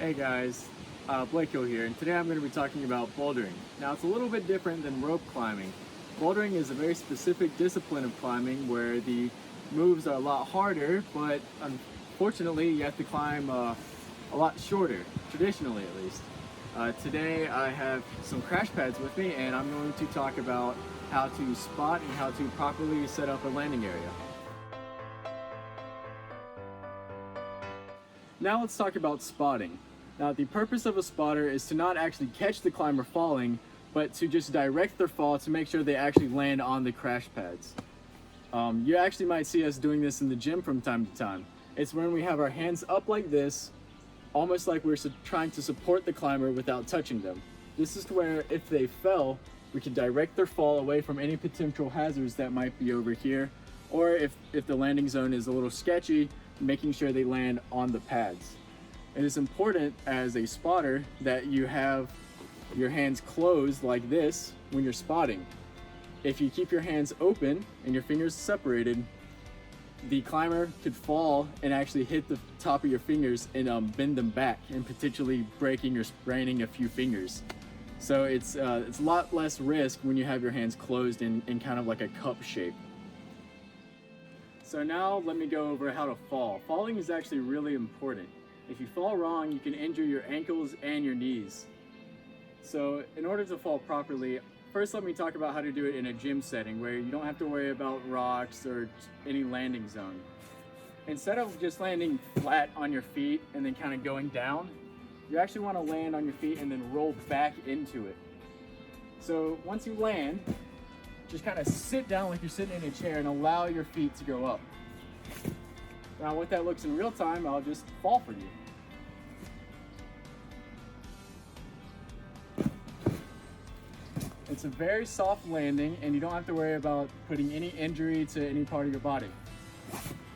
Hey guys, Blake Hill here, and today I'm going to be talking about bouldering. Now it's a little bit different than rope climbing. Bouldering is a very specific discipline of climbing where the moves are a lot harder, but unfortunately you have to climb a lot shorter, traditionally at least. Today I have some crash pads with me, and I'm going to talk about how to spot and how to properly set up a landing area. Now let's talk about spotting. Now the purpose of a spotter is to not actually catch the climber falling, but to just direct their fall to make sure they actually land on the crash pads. You actually might see us doing this in the gym from time to time. It's when we have our hands up like this, almost like we're trying to support the climber without touching them. This is where if they fell, we can direct their fall away from any potential hazards that might be over here, or if the landing zone is a little sketchy, making sure they land on the pads. It is important as a spotter that you have your hands closed like this when you're spotting. If you keep your hands open and your fingers separated, the climber could fall and actually hit the top of your fingers and bend them back and potentially breaking or spraining a few fingers. So it's a lot less risk when you have your hands closed in kind of like a cup shape. So now let me go over how to fall. Falling is actually really important. If you fall wrong, you can injure your ankles and your knees. So in order to fall properly, first let me talk about how to do it in a gym setting where you don't have to worry about rocks or any landing zone. Instead of just landing flat on your feet and then kind of going down, you actually want to land on your feet and then roll back into it. So once you land, just kind of sit down like you're sitting in a chair and allow your feet to go up. Now what that looks in real time, I'll just fall for you. It's a very soft landing and you don't have to worry about putting any injury to any part of your body.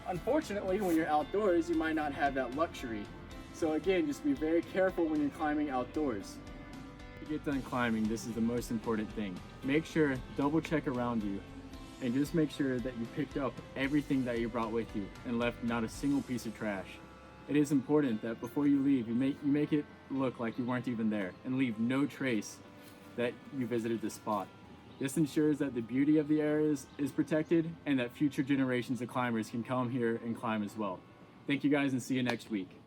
Unfortunately, when you're outdoors, you might not have that luxury. So again, just be very careful when you're climbing outdoors. When you get done climbing, this is the most important thing. Make sure, double check around you, and just make sure that you picked up everything that you brought with you and left not a single piece of trash. It is important that before you leave, you make it look like you weren't even there and leave no trace that you visited the spot. This ensures that the beauty of the area is protected and that future generations of climbers can come here and climb as well. Thank you guys, and see you next week.